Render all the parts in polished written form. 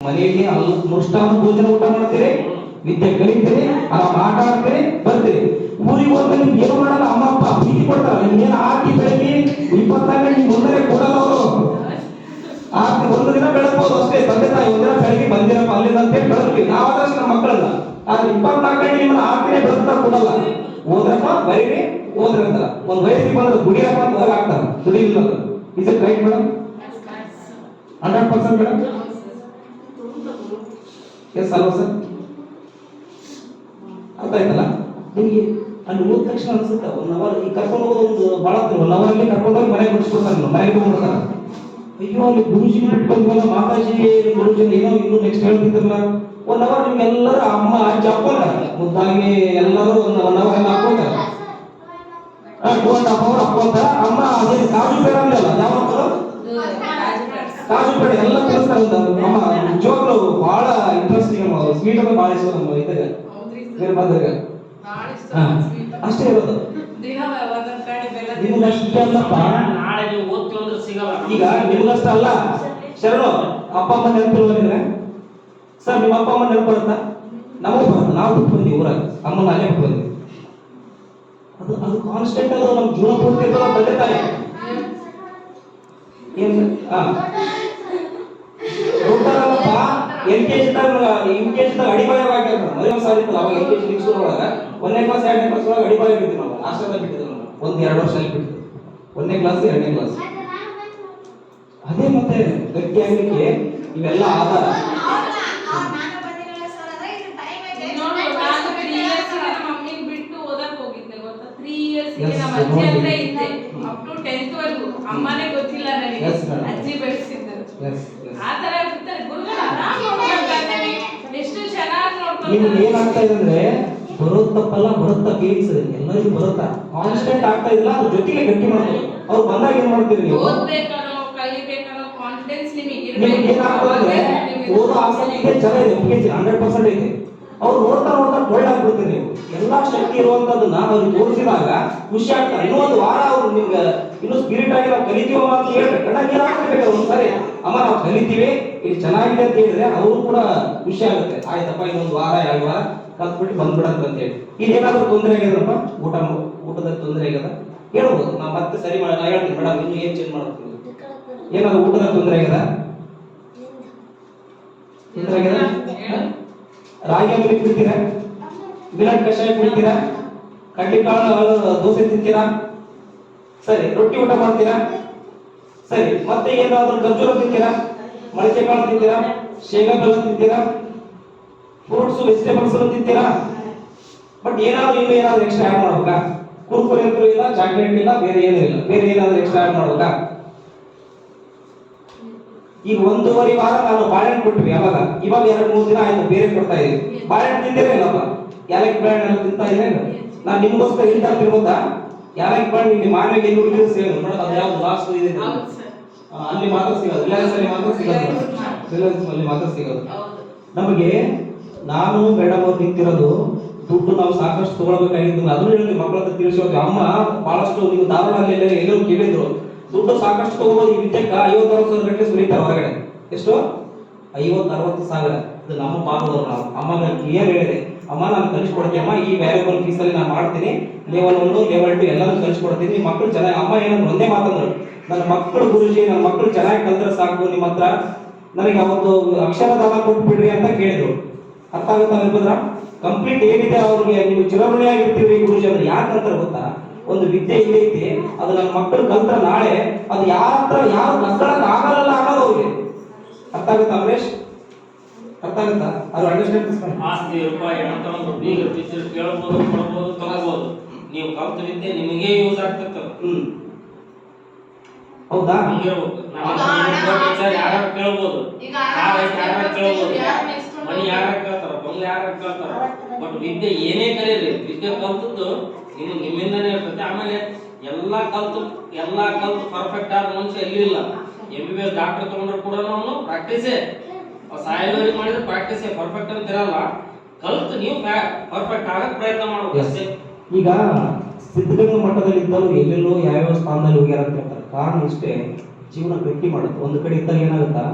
ಮನೆಯಲ್ಲಿ ಮೃಷ್ಟಾನ್ನ ಭೋಜನ ಊಟ ಮಾಡ್ತೀರಿ, ವಿದ್ಯೆ ಕಲಿತೀರಿ, ಆರಾಮ ಆಟ ಆಡ್ತೀರಿ, ಬರ್ತೀರಿ. ಊರಿಗೆ ಹೋದ್ಮೇಲೆ ನಿಮ್ಗೆ ಏನು ಮಾಡಲ್ಲ, ಅಮ್ಮ ಅಪ್ಪ ಪ್ರೀತಿ ಕೊಡ್ತಾರ. ನಿಮ್ಗೇನು ಆಕಿ ಬೆಳಗ್ಗೆ 24 ಗಂಟೆ ಮುಂದೆ ಕೊಡಲ್ಲ ಅವರು. ಆಕಿ ಒಂದು ದಿನ ಬೆಳಗ್ಬೋದು ಅಷ್ಟೇ. ತಂದೆ ತಾಯಿ ಒಂದಿನ ಬೆಳಗ್ಗೆ ಬಂದಿರಪ್ಪ ಅಲ್ಲಿಂದ ಅಂತೇಳಿ ಬೆಳಗ್ತೀವಿ ನಾವಾದ್ರೆ ನಮ್ಮ ಮಕ್ಕಳಲ್ಲ. ಆದ್ರೆ 24 ಗಂಟೆ ನಿಮ್ಮನ್ನ ಆಕಿನೇ ಬೆಳಗ್ತಾ ಕೊಡಲ್ಲ. ಹೋದ್ರಪ್ಪ ಬರೀರಿ ಹೋದ್ರಿ ಅಂತಾರ. ಒಂದು ವಯಸ್ಸಿಗೆ ಬಂದ್ರೆ ದುಡಿಯಪ್ಪ ಅಂತ ಹೋಗಿ ಆಗ್ತಾರ, ದುಡಿಲಿಲ್ಲ. Is it right madam? 100% madam? Yes ಅಲ್ವಾ ಸರ್? ಅರ್ಥ ಆಯ್ತಲ್ಲ ನಿಮ್ಗೆ? ಅಲ್ಲಿ ಹೋದ ತಕ್ಷಣ ಅನ್ಸುತ್ತೆ 1 ಅವರ್ ಈ ಕರ್ಕೊಂಡು ಹೋಗೋದು ಒಂದು ಭಾಳ 1 ಅವರಲ್ಲಿ ಕರ್ಕೊಂಡು ಹೋಗಿ ಮನೆಗೆ ಬಿಡಿಸ್ಕೊಡ್ತಾರೆ. ಮನೆಗೆ ಹೋಗ್ಬಿಡ್ತಾರೆ. ಅಯ್ಯೋ ಅಲ್ಲಿ ಗುರುಜಿ ಬಿಟ್ಟು ಬಂದ್ವಲ್ಲ, ಮಾತಾಜಿ ಗುರುಜಿ ಏನೋ ಇನ್ನೂ ನೆಕ್ಸ್ಟ್ ಹೇಳ್ತಿದ್ರಲ್ಲ. 1 ಅವರ್ ನಿಮ್ಗೆಲ್ಲರೂ ಅಮ್ಮ ಅಜ್ಜಿ ಹಾಕೊಂತಾರೆ ಮುದ್ದಾಗಿ, ಎಲ್ಲರೂ 1 ಅವರ್ ಎಲ್ಲ ಹಾಕೊಂತಾರೆ. 2.5 ಅವರ್ ಹಾಕೊಂತಾರ. ಅಮ್ಮ ಅದೇನು ಕಾಜು ಬೇಡ ಅಂದಲ್ಲ, ಯಾವ ಕಾಜು ಬೇಡ ಎಲ್ಲ ಕಲಿಸ್ತಾರೆ. ಅಮ್ಮ ನಿಜವಾಗ್ಲೂ ಬಹಳ ಇಂಟ್ರೆಸ್ಟಿಂಗ್ ಅಮ್ಮ. ಸ್ವೀಟ್ ಅಂದ್ರೆ ಬಹಳ ಇಷ್ಟ ನಮ್ಮ ಇದ್ದಾಗ ಬೇರೆ ಬಂದಾಗ ಅಷ್ಟೇ ಇರೋದು. ನಿಮ್ಗಷ್ಟೇ ಅಲ್ಲಪ್ಪ, ಈಗ ನಿಮ್ಗಷ್ಟ ಅಲ್ಲ ಶರಣು. ಅಪ್ಪ ಅಮ್ಮ ನೆನಪು ಬಂದಿದ್ರೆ ಸರ್ ನಿಮ್ಮ ಅಪ್ಪ ಅಮ್ಮ ನೆನಪು ಬರುತ್ತಾ? ನಮಗೂ ಬರುತ್ತೆ. ನಾವು ಬಿಟ್ಟು ಬಂದೀವಿ ಊರಾಗ, ಅಮ್ಮನ ಅಲ್ಲೇ ಬಿಟ್ಟು ಬಂದೀವಿ. ಅದು ಕಾನ್ಸ್ಟೆಂಟ್ ಅದು ನಮ್ಮ ಜೀವನ ಪೂರ್ತಿ ಇರ್ತದ. ತಂದೆ ತಾಯಿ ಏನ್ ದೊಡ್ಡರಲ್ಲಪ್ಪ. LKG ಅಡಿಪಾಯವಾಗಿ ಮದುವೆ ಸಾಧಿತ್ತು. ಅವಾಗ LKG ನಿಲ್ಸೂರ್ ಒಳಗ 1ನೇ ಕ್ಲಾಸ್ 2ನೇ ಕ್ಲಾಸ್ ಒಳಗೆ ಅಡಿಪಾಯ ಬಿಟ್ಟಿದ್ವಿ ನಾವು. ಹಾಸ್ಟೆಲ್ ಬಿಟ್ಟಿದ್ವಿ ನಾವು 1-2 ವರ್ಷ ಅಲ್ಲಿ ಬಿಟ್ಟಿದ್ವಿ. 1ನೇ ಕ್ಲಾಸ್ 2ನೇ ಕ್ಲಾಸ್. ಅದೇ ಮತ್ತೆ ಗಟ್ಟಿ ಆಗ್ಲಿಕ್ಕೆ ಇವೆಲ್ಲ ಆಧಾರ. ಅಮ್ಮನೇ ಗೊತ್ತಿಲ್ಲ ನನಗೆ, ಅಜ್ಜಿ ಬೆಳೆಸಿದ್ರು. ಆತರ ಬಿಡ್ತಾರೆ ಗುರುಗಳು. ಎಷ್ಟು ಚೆನ್ನಾಗಿ ನೋಡ್ಕೊಂಡು ನಿಮ್ಗೆ ಏನಾಗ್ತಾ ಇದೆ ಅಂದ್ರೆ ಬರುತ್ತಪ್ಪಲ್ಲ, ಬರುತ್ತಾ ಫೀಲಿಂಗ್ಸ್ ಎಲ್ಲರಿಗೂ ಬರುತ್ತಾ, ಕಾನ್ಸ್ಟೆಂಟ್ ಆಗ್ತಾ ಇದಿಲ್ಲ. ಅದ್ರ ಜೊತೆಗೆ ಗಟ್ಟಿ ಮಾಡ್ಬೋದು. ಅವ್ರು ಬಂದಾಗ ಏನ್ ಮಾಡ್ತೀರಿ ನೀವು? ಓದ್ಬೇಕನ್ನೋ ಕಲಿಬೇಕನ್ನೋ ಕಾನ್ಫಿಡೆನ್ಸ್ ನಿಮಗೆ ನಿಮ್ಗೆ ಏನಾಗ್ತದೆ ಅಂದ್ರೆ ಓದೋ ಆಸಕ್ತಿ ಇದೆ, ಜನ ಇದೆ, 100% ಇದೆ. ಅವ್ರು ನೋಡ್ತಾ ನೋಡ್ತಾ ಒಳ್ಳಾಗ್ಬಿಡ್ತೀರಿ ನೀವು. ಎಲ್ಲಾ ಶಕ್ತಿ ಇರುವಂತದನ್ನ ಅವ್ರಿಗೆ ತೋರಿಸಿದಾಗ ಖುಷಿ ಆಗ್ತಾರೆ. ಇನ್ನೂ 1 ವಾರ ಅವ್ರು ನಿಮ್ಗೆ ಇನ್ನೂ ಸ್ಪಿರಿಟ್ ಆಗಿ ನಾವು ಕಲಿತೀವ ಅಂತ ಹೇಳ್ಬೇಕು. ನೀರು ಹಾಕ್ಬೇಕು ಒಂದ್ಸರಿ. ಅಮ್ಮ ನಾವು ಕಲಿತೀವಿ, ಇದು ಚೆನ್ನಾಗಿದೆ ಅಂತ ಹೇಳಿದ್ರೆ ಅವರು ಕೂಡ ಖುಷಿ ಆಗುತ್ತೆ. ಆಯ್ತಪ್ಪ ಇನ್ನೊಂದು 1 ವಾರ 2 ವಾರ ಕಲ್ತ್ಬಿಟ್ಟು ಬಂದ್ಬಿಡಂತ ಅಂತ ಹೇಳಿ. ಇದೇನಾದ್ರೂ ತೊಂದರೆ ಆಗಿದ್ರಪ್ಪ, ಊಟದ ತೊಂದರೆ ಆಗ್ಯದ ಹೇಳ್ಬೋದು. ನಾವು ಮತ್ತೆ ಸರಿ ಮಾಡಿ ನಾ ಹೇಳ್ತೀನಿ ಮೇಡಮ್ ಇನ್ನು ಏನ್ ಚೇಂಜ್ ಮಾಡ್ತೀವಿ. ಏನಾದ್ರು ಊಟದ ತೊಂದರೆ ಆಗ್ಯದ? ತೊಂದರೆ ಆಗ್ಯದ? ರಾಗಿ ಅಂಬಲಿ ಕುಡಿತೀರಾ? ಮಿಲೆಟ್ ಕಷಾಯ ಕುಡಿತೀರಾ? ಕಡ್ಲಿಕಾಳು ದೋಸೆ ತಿಂತೀರಾ? ಸರಿ. ರೊಟ್ಟಿ ಊಟ ಮಾಡ್ತೀರಾ? ಸರಿ. ಮತ್ತೆ ಏನಾದ್ರು ಖರ್ಜೂರ ತಿಂತೀರಾ? ಮೊಳಕೆ ಕಾಳು ತಿಂತೀರಾ? ಶೇಂಗಾ ಬೆಲ್ಲ ತಿಂತೀರಾ? ಫ್ರೂಟ್ಸ್ ವೆಜಿಟೇಬಲ್ಸ್ ತಿಂತೀರಾ? ಬಟ್ ಏನಾದ್ರು ಇನ್ನೂ ಏನಾದ್ರು ಎಕ್ಸ್ಟ್ರಾ ಆಡ್ ಮಾಡ್ಬೇಕಾ? ಕುರ್ಕುರೆ ಅಂತೂ ಇಲ್ಲ, ಚಾಕ್ಲೇಟ್ ಇಲ್ಲ, ಬೇರೆ ಏನೂ ಇಲ್ಲ. ಬೇರೆ ಏನಾದ್ರು ಎಕ್ಸ್ಟ್ರಾ ಆಡ್ ಮಾಡ್ಬೇಕಾ? ಈಗ 1.5 ವಾರ ನಾನು ಬಾಳೆಹಣ್ಣು ಕೊಟ್ವಿ. ಅವಾಗ ಇವಾಗ 2-3 ದಿನ ಆಯ್ತು ಬೇರೆ ಕೊಡ್ತಾ ಇದೀವಿ. ಬಾಳೆಹಣ್ಣು ತಿಂದಿರೇ ಇಲ್ಲಪ್ಪ. ಯಾಲಕ್ಕಿ ಬಾಳೆಹಣ್ಣು ಎಲ್ಲ ತಿಂತಾ ಇದ್ರೆ ನಾನು ನಿಮ್ಗೋಸ್ಕರ ಇಂತ ತಿರ್ಬೋದಾ? ಯಾಲಕ್ಕಿ ಬಾಳೆಹಣ್ಣು ಇಲ್ಲಿ ಮಾರ್ನಿಗೆ ಎಲ್ಲಿ ಹುಡುಗಿದ್ರು ಸೇರಿ ಮೇಡಮ್. ಅದು ಯಾವ್ದು ಲಾಸ್ಟ್ ಇದೆ ಅಲ್ಲಿ ಮಾತ್ರ ಸಿಗೋದು. ರಿಲಯನ್ಸ್ ಅಲ್ಲಿ ಮಾತ್ರ ಸಿಗೋದು. ರಿಲಯನ್ಸ್ ಅಲ್ಲಿ ಮಾತ್ರ ಸಿಗೋದು. ನಮಗೆ ನಾನು ಮೇಡಮ್ ಅವ್ರು ನಿಂತಿರೋದು ದುಡ್ಡು ನಾವು ಸಾಕಷ್ಟು ತಗೊಳ್ಬೇಕಾಗಿದ್ದು. ಅದನ್ನು ಹೇಳಿ ಮಕ್ಕಳ ಹತ್ರ ತಿಳಿಸೋದು. ಅಮ್ಮ ಬಹಳಷ್ಟು ನೀವು ಧಾರವಾಡಲ್ಲಿ ಎಲ್ಲರೂ ಕೇಳಿದ್ರು ದುಡ್ಡು ಸಾಕಷ್ಟು ತಗೋಬೋದು. ಈ ವಿದ್ಯೆಗೆ 50,000 ಗಟ್ಟಲೆ ಸುರಿತಾರೆ ಹೊರಗಡೆ. ಎಷ್ಟು? 50-60 ಸಾವಿರ. ಇದು ನಮ್ಮ ಭಾಗದವ್ರು. ನಾವು ಅಮ್ಮಗೆ ಕ್ಲಿಯರ್ ಹೇಳಿದೆ, ಅಮ್ಮ ನಾನು ಕಲಿಸ್ಕೊಡ್ತೀನಿ ಅಮ್ಮ, ಈ ವ್ಯಾಲ್ಯೂಬಲ್ ಫೀಸ್ ಅಲ್ಲಿ ನಾನು ಮಾಡ್ತೀನಿ. ಲೆವೆಲ್ 1 ಲೆವೆಲ್ 2 ಎಲ್ಲರೂ ಕಲಿಸ್ಕೊಡ್ತೀನಿ. ನಿಮ್ಮ ಮಕ್ಕಳು ಚೆನ್ನಾಗಿ. ಅಮ್ಮ ಏನಂದ್ರೆ ಒಂದೇ ಮಾತಂದ್ರು, ನನ್ನ ಮಕ್ಕಳು ಗುರುಜಿ, ನನ್ನ ಮಕ್ಕಳು ಚೆನ್ನಾಗಿ ಕಲ್ತ್ರೆ ಸಾಕು, ನಿಮ್ಮ ಹತ್ರ ನನಗೆ ಅವತ್ತು ಅಕ್ಷರದಾನ ಕೊಟ್ಬಿಡ್ರಿ ಅಂತ ಕೇಳಿದ್ರು. ಅರ್ಥ ಆಗುತ್ತಾ ನಿರ್ಬಂದ್ರ? ಕಂಪ್ಲೀಟ್ ಏನಿದೆ ಅವ್ರಿಗೆ ನೀವು ಚಿರಋಣಿ ಆಗಿರ್ತೀವಿ ಗುರುಜಿ ಅಂದ್ರೆ. ಯಾಕೆ ಅಂತಾರೆ ಗೊತ್ತಾ? ಒಂದು ವಿದ್ಯೆ ಇಲ್ಲೈತಿ, ಅದು ನನ್ನ ಮಕ್ಕಳು ಕಲ್ತ್ರ ನಾಳೆ ಅದು ಯಾರ ಹತ್ರ ಯಾರು ಕಲ್ತಳಕ್ ಆಗಲ್ಲ ಅನ್ನೋದು ಅವ್ರಿಗೆ. ಅರ್ಥ ಆಗುತ್ತಾ ಅಮರೇಶ್? ಅರ್ಥ ಆಗುತ್ತಾ? ಅದು ಅಂಡರ್ಸ್ಟ್ಯಾಂಡ್. ಆಸ್ತಿ ರೂಪಾಯಿ ಅಂತಂದು ಬೀಗ ಟೀಚರ್ ಕೇಳಬಹುದು, ಕೊಡಬಹುದು, ತಗೋಬಹುದು. ನೀವು ಕಲ್ತ ವಿದ್ಯೆ ನಿಮಗೆ ಯೂಸ್ ಆಗ್ತದೆ. ಹೌದಾ? ಹಂಗಿರ್ಬೇಕು. ಟೀಚರ್ ಯಾರು ಕೇಳಬಹುದು, ಯಾರು ಕೇಳಬಹುದು, ಮನಿ ಯಾರು ಕೇಳ್ತಾರ, ಬಂಗ್ಲೆ ಯಾರು ಕೇಳ್ತಾರ. ಬಟ್ ವಿದ್ಯೆ ಏನೇ ಕಲೀರಿ, ವಿದ್ಯೆ ಕಲ್ತದ್ದು ನಿಮ್ಮಿಂದನೇ ಇರ್ತದೆ. ಆಮೇಲೆ ಎಲ್ಲಾ ಕಲ್ತು ಪರ್ಫೆಕ್ಟ್ ಆದ ಮನುಷ್ಯ ಎಲ್ಲಿ ಇಲ್ಲ. MBBS ಡಾಕ್ಟರ್ ತಗೊಂಡ್ರು ಕೂಡ ಅವನು ಪ್ರಾಕ್ಟೀಸೇ. ಸಾಯಲವರಿಗೆ ಮಾಡಿದ್ರೆ ಪ್ರಾಕ್ಟೀಸೇ, ಪರ್ಫೆಕ್ಟ್ ಅಂತ ಇರಲ್ಲ. ಕಲ್ತು ನೀವು ಪರ್ಫೆಕ್ಟ್ ಆಗಕ್ಕೆ ಪ್ರಯತ್ನ ಮಾಡಬೇಕು ಅಷ್ಟೇ. ಈಗ ಸಿದ್ಧಗಂಗಾ ಮಠದಲ್ಲಿ ಇದ್ದವರು ಎಲ್ಲೆಲ್ಲೋ ಯಾವ್ಯಾವ ಸ್ಥಾನದಲ್ಲಿ ಹೋಗ್ಯಾರ ಅಂತ ಹೇಳ್ತಾರೆ. ಕಾರಣ ಇಷ್ಟೇ, ಜೀವನ ಗಟ್ಟಿ ಮಾಡುತ್ತೆ. ಒಂದು ಕಡೆ ಇದ್ದಾಗ ಏನಾಗುತ್ತಾ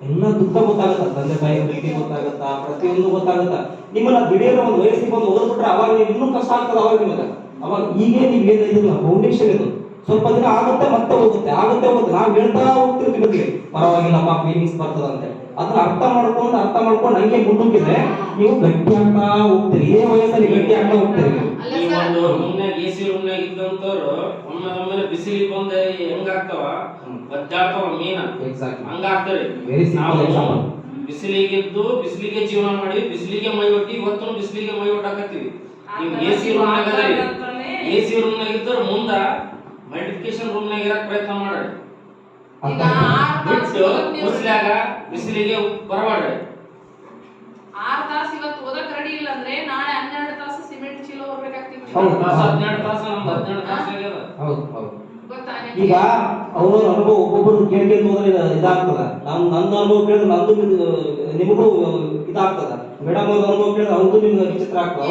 ಎಲ್ಲ ದುಃಖ ಗೊತ್ತಾಗುತ್ತಾ, ತಂದೆ ತಾಯಿ ಪ್ರೀತಿ ಗೊತ್ತಾಗುತ್ತಾ, ಪ್ರತಿಯೊಂದು ಗೊತ್ತಾಗುತ್ತಾ. ನಿಮ್ಮನ್ನ ದಿಢೀರ್ ಒಂದು ವಯಸ್ಸಿಗೆ ಬಂದು ಓದ್ಬಿಟ್ರೆ ಅವಾಗ ನೀವು ಇನ್ನೂ ಕಷ್ಟ ಆಗ್ತದೆ. ಅವಾಗ ನಿಮಗೆ ಅವಾಗ ಈಗೇ ನೀವು ಏನಿಲ್ಲ ಫೌಂಡೇಶನ್ ಇದು. ಸ್ವಲ್ಪ ದಿನ ಆಗುತ್ತೆ ಮತ್ತೆ ಹೋಗುತ್ತೆ, ಆಗುತ್ತೆ ಹೋಗುತ್ತೆ. ನಾವು ಹೇಳ್ತಾ ಹೋಗ್ತಿರ್ತೀವಿ ಪರವಾಗಿಲ್ಲಪ್ಪ ಫೀಲಿಂಗ್ಸ್ ಬರ್ತದಂತೆ. ಅದನ್ನ ಅರ್ಥ ಮಾಡ್ಕೊಂಡು ಹಂಗೆ ಮುನ್ನುಗ್ಗಿದ್ರೆ ನೀವು ಗಟ್ಟಿ ಆಗ್ತಾ ಹೋಗ್ತೀರಿ. ಇದೇ ವಯಸ್ಸಲ್ಲಿ ಗಟ್ಟಿ ಆಗ್ತಾ ಹೋಗ್ತೀರಿ. ಈ ಒಂದು ರೂಮ್ನಾಗ AC ರೂಮ್ನಾಗ ಇದ್ದಂತವ್ರು ಒಮ್ಮೆ ಬಿಸಿಲಿಗೆ ಬಂದ ಹೆಂಗಾಗ್ತಾವ ಬದ್ದಾಡ್ತಾವ ಮೀನ ಹಂಗಾಗ್ತಾರೆ. ನಾವು ಬಿಸಿಲಿಗೆ ಜೀವನ ಮಾಡಿ ಬಿಸಿಲಿಗೆ ಮೈ ಒಟ್ಟಿ ಇವತ್ತು ಬಿಸಿಲಿಗೆ ಮೈ ಒಟ್ಟಾಕತ್ತೀವಿ. ನೀವು AC ರೂಮ್ನಾಗ ಇದ್ದವ್ರು ಮುಂದ ಮಲ್ಟಿಫಿಕೇಶನ್ ರೂಮ್ನಾಗ ಇರಕ್ ಪ್ರಯತ್ನ ಮಾಡ್ರಿ. ಬಿಟ್ಟು ಮುಸ್ಲ್ಯಾಗ ಬಿಸಿಲಿಗೆ ಬರಬೇಡ್ರಿ. 6 ತಾಸು ಇವತ್ತು ಓದಕ್ ರೆಡಿ ಇಲ್ಲ ಅಂದ್ರೆ ನಾಳೆ 12 ತಾಸು ಸಿಮೆಂಟ್ ಚೀಲ ಹೊರಬೇಕಾಗ್ತಿತ್ತು. 12 ತಾಸು ನಮ್ದು 12 ತಾಸು ಆಗ್ಯದ. ಗೊತ್ತಾ ಈಗ ಅವ್ರ ಅನುಭವ ಒಬ್ಬೊಬ್ಬರು ಕೇಳ್ಕೊಂಡು ಹೋದ್ರೆ ಇದಾಗ್ತದ. ನಂದು ಅನುಭವ ಕೇಳಿದ್ರೆ ನಂದು ನಿಮಗೂ ಇದಾಗ್ತದ. ಮೇಡಮ್ ಅವ್ರ ಅನುಭವ ಕೇಳಿದ್ರೆ ಅವ್ರದ್ದು ನಿಮ್ಗೆ ವಿಚಿತ್ರ ಆಗ್ತದೆ.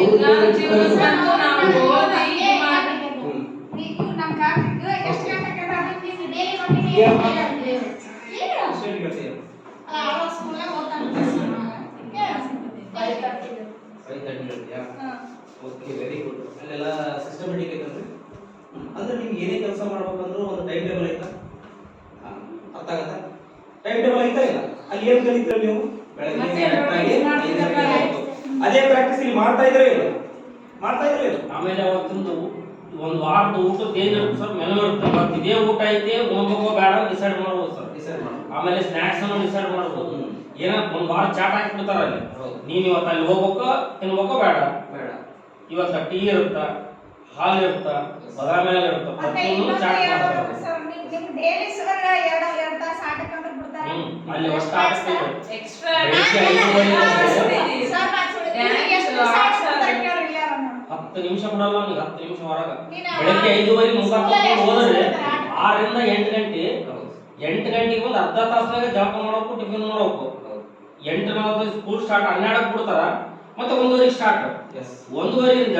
Very good. ಅಲ್ಲೆಲ್ಲ ಸಿಸ್ಟಮೆಟಿಕ್ ಐತಂದ್ರೆ ಅಂದ್ರೆ ನಿಮ್ಗೆ ಏನೇ ಕೆಲಸ ಮಾಡ್ಬೇಕಂದ್ರೂ ಒಂದು ಟೈಮ್ ಟೇಬಲ್ ಐತಾ? ಅರ್ಥ ಆಗತ್ತಾ? ಟೈಮ್ ಟೇಬಲ್ ಐತಾ ಇಲ್ಲ? ಅಲ್ಲಿ ಏನ್ ಕಲಿತೀರ ನೀವು? ಬೆಳಗ್ಗೆ ಅದೇ ಪ್ರಾಕ್ಟೀಸ್ ಇಲ್ಲಿ ಮಾಡ್ತಾ ಇದ್ರೆ ಇಲ್ಲ? ಆಮೇಲೆ ಅವತ್ತೊಂದು ಒಂದು ವಾರದ ಊಟದ ಏನಿರುತ್ತೆ ಸರ್ ಮೆನು ಇರುತ್ತೆ. ಮತ್ತೆ ಇದೇ ಊಟ ಐತೆ ಉಣ್ಬೇಕು ಬೇಡ ಡಿಸೈಡ್ ಮಾಡ್ಬೋದು ಸರ್. ಆಮೇಲೆ ಸ್ನಾಕ್ಸ್ ಅನ್ನು ಡಿಸೈಡ್ ಮಾಡ್ಬೋದು. ಏನೋ ಒಂದ್ ವಾರ ಚಾಟ್ ಹಾಕ್ಬಿಡ್ತಾರ ಅಲ್ಲಿ. ನೀನ್ ಇವತ್ತು ಅಲ್ಲಿ ಹೋಗ್ಬೇಕು ತಿನ್ಬೇಕು ಬೇಡ ಇವತ್ತ ಟೀ ಇರುತ್ತ, ಹಾಲು ಇರುತ್ತ, ಬದಾಮಿ ಹಾಲು ಇರುತ್ತ, ಪ್ರತಿಯೊಂದು ಚಾಟ್ ಮಾಡ್ತಾರೆ. ಅಲ್ಲಿ ಅಷ್ಟು ಆಗ್ತದೆ. ಎಕ್ಸ್ಟ್ರಾ 10 ನಿಮಿಷ ಬಿಡಲ್ಲ ಅವ್ನಿಗೆ. 10 ನಿಮಿಷ ಹೊರಗ ಬೆಳಗ್ಗೆ 5:30 ಮುಖ ಹೋದ್ರೆ 6 ರಿಂದ 8 ಗಂಟೆ. 8 ಗಂಟೆಗೆ ಒಂದು ಅರ್ಧ ತಾಸ್ನಾಗ ಜಳಕ ಮಾಡಬೇಕು, ಟಿಫಿನ್ ಮಾಡಬೇಕು. 8:40 ಸ್ಕೂಲ್ ಸ್ಟಾರ್ಟ್ 12ಕ್ಕೆ ಬಿಡ್ತಾರ. ಮತ್ತೆ 1:30 ಸ್ಟಾರ್ಟ್. 1:30ರಿಂದ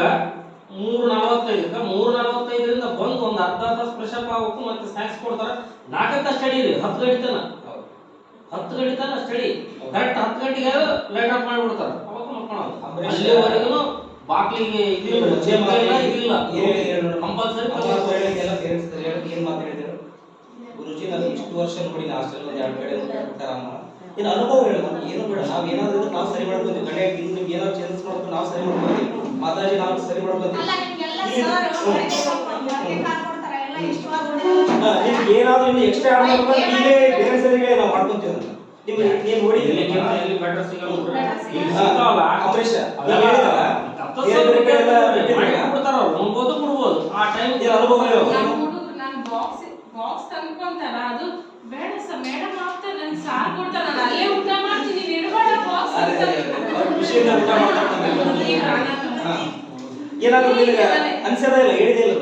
3:45ರಿಂದ ಬಂದು ಒಂದು ಅರ್ಧ ತಾಸು ಫ್ರೆಶ್ ಅಪ್ ಆಗಬೇಕು. ಮತ್ತೆ ಸ್ನಾಕ್ಸ್ ಕೊಡ್ತಾರ. 4ಕ್ಕೆ ಸ್ಟಡಿ ರೀ. 10 ಗಂಟೆ ತನ ಸ್ಟಡಿ. ಕರೆಕ್ಟ್ 10 ಗಂಟೆಗೆ ಲೈಟ್ ಆಫ್ ಮಾಡಿಬಿಡ್ತಾರ. ಅವಾಗ ಮಕ್ಕಳು ಅಲ್ಲಿವರೆಗೂ ಬಾಕ್ಲಿಗೆ ಇದಿಲ್ಲ ಕಂಪಲ್ಸರಿ. ಏನ್ ಮಾತಾಡಿದ್ರು ಗುರುಜಿ, ನಾನು ಇಷ್ಟು ವರ್ಷ ನೋಡಿ ಹಾಸ್ಟೆಲ್ 2 ಕಡೆ ಬಿಟ್ಟಾರಮ್ಮ. ಏನು ಅನುಭವ ಹೇಳೋದು ಏನು ಬೇಡ. ನಾವು ಏನಾದ್ರು ನಾವು ಸರಿ ಮಾಡ್ಬೋದು. ಗಂಡ ನಿಮ್ಗೆ ಏನಾದ್ರು ಚೇಂಜಸ್ ಮಾಡ್ಕೊಂಡು ನಾವು ಸರಿ ಮಾಡ್ಬೋದು. ಮಾತಾಜಿ ನಾವು ಸರಿ ಮಾಡ್ಬೋದು. ನಿಮ್ಗೆ ಏನಾದ್ರು ಇನ್ನು ಎಕ್ಸ್ಟ್ರಾ ಇಲ್ಲೇ ಬೇರೆ ಸರಿಗೆ ನಾವು ಮಾಡ್ಕೊಂತೀವಿ. ನಿಮ್ಗೆ ನೀವು ನೋಡಿ ಬಾಕ್ಸ್ ತಂದ್ಕೊಂತಾರ. ಅದು ಬೇಡ ಸರ್ ಮೇಡಮ್ ಆಗ್ತಾರೆ ನನ್ಗೆ ಸಾರ್ ಕೊಡ್ತಾರೆ, ನಾನು ಅಲ್ಲೇ ಊಟ ಮಾಡ್ತೀನಿ, ನೀನು ಇಡಬೇಡ ಬಾಕ್ಸ್. ಏನಾದ್ರು ಅನ್ಸದ ಇಲ್ಲ, ಹೇಳಿದೆ ಇಲ್ಲ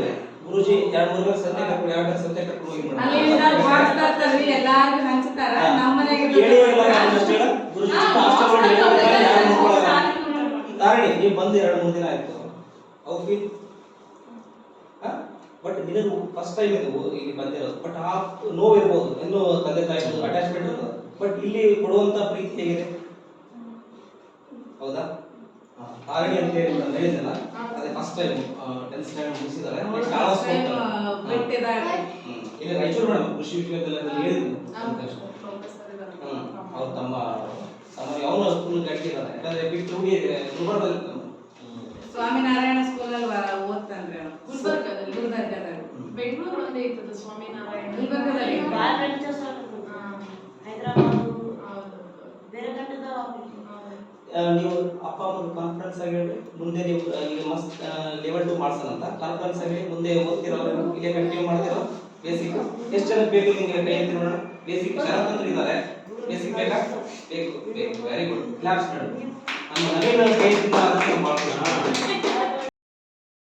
ಗುರುಜಿ 2-3 ಸತ್ಯ ಕರ್ಕೊಂಡು 2 ಸತ್ಯ ಕರ್ಕೊಂಡು ಹೋಗಿ ಮೇಡಮ್ ಎಲ್ಲಾರ್ಗು ಹಂಚ್ತಾರ. ನಮ್ಮ ಮನೆಗೆ ಗುರುಜಿ ತಾರಣಿ ನೀವು ಬಂದು 2-3 ದಿನ ಆಯ್ತು. ಅವು ಫೀಲ್ ಬಟ್ ನಿನಗೆ ಫಸ್ಟ್ ಟೈಮ್ ಇದು ಇಲ್ಲಿ ಬಂದಿರೋದು. ಬಟ್ ಆ ನೋವು ಇರ್ಬೋದು, ಇನ್ನೂ ತಂದೆ ತಾಯಿ ಅಟ್ಯಾಚ್ಮೆಂಟ್ ಇರ್ತದೆ. ಬಟ್ ಇಲ್ಲಿ ಕೊಡುವಂತ ಪ್ರೀತಿ ಹೇಗಿದೆ? ಹೌದಾ? ತಾರಣಿ ಅಂತ ಹೇಳಿದ್ದಲ್ಲ, ಅದೇ ಫಸ್ಟ್ ಟೈಮ್ 10th ಸ್ಟ್ಯಾಂಡರ್ಡ್ ಮುಗಿಸಿದಾರೆ. ಇಲ್ಲಿ ರಾಯಚೂರು ಮೇಡಮ್ ಕೃಷಿ ವಿಶ್ವವಿದ್ಯಾಲಯದಲ್ಲಿ ಹೇಳಿದ್ರು. ಅವ್ರು ತಮ್ಮ ಯಾವನ ಸ್ಕೂಲ್ ಕಟ್ಟಿದ್ದಾರೆ. ಯಾಕಂದ್ರೆ ಬಿಟ್ಟು ಹುಡುಗಿ ಗುಲ್ಬರ್ಗದಲ್ಲಿ ಸ್ವಾಮಿನಾರಾಯಣ ಸ್ಕೂಲ್ ಅಲ್ಲಿ ಓದ್ತಾನ್ರಿ. ಗುಲ್ಬರ್ಗದಲ್ಲಿ ಬೆಂಗಳೂರು ಒಂದೇ ಇರ್ತದೆ ಸ್ವಾಮಿನಾರಾಯಣ. ಗುಲ್ಬರ್ಗದಲ್ಲಿ ನೀವು ಅಪ್ಪ ಅಮ್ಮನ ಕಾನ್ಫಿಡೆನ್ಸ್ ಆಗಿ ಹೇಳಿ ಮುಂದೆ ನೀವು ಈಗ ಮಸ್ತ್ ಲೆವೆಲ್ 2 ಮಾಡ್ಸೋಣಂತ ಕಾನ್ಫಿಡೆನ್ಸ್ ಆಗಿ ಮುಂದೆ ಓದ್ತಿರೋ ಇಲ್ಲೇ ಕಂಟಿನ್ಯೂ ಮಾಡ್ತಿರೋ. ಬೇಸಿಕ್ ಎಷ್ಟು ಜನ ಬೇಕು ನಿಮಗೆ ಕೈ ಎತ್ತಿ ನೋಡೋಣ. ಬೇಸಿಕ್ ಚೆನ್ನಾಗಿ ಇದ್ದಾರೆ. ಬೇಸಿಕ್ ಬೇಕಾ? ಬೇಕು. Very good. ಕ್ಲಾಪ್ಸ್ ಮಾಡಿ. ನಮ್ಮ ನವೀನ ಕೈ ಎತ್ತಿದ ಅದಕ್ಕೆ ಮಾಡ್ತೀವಿ.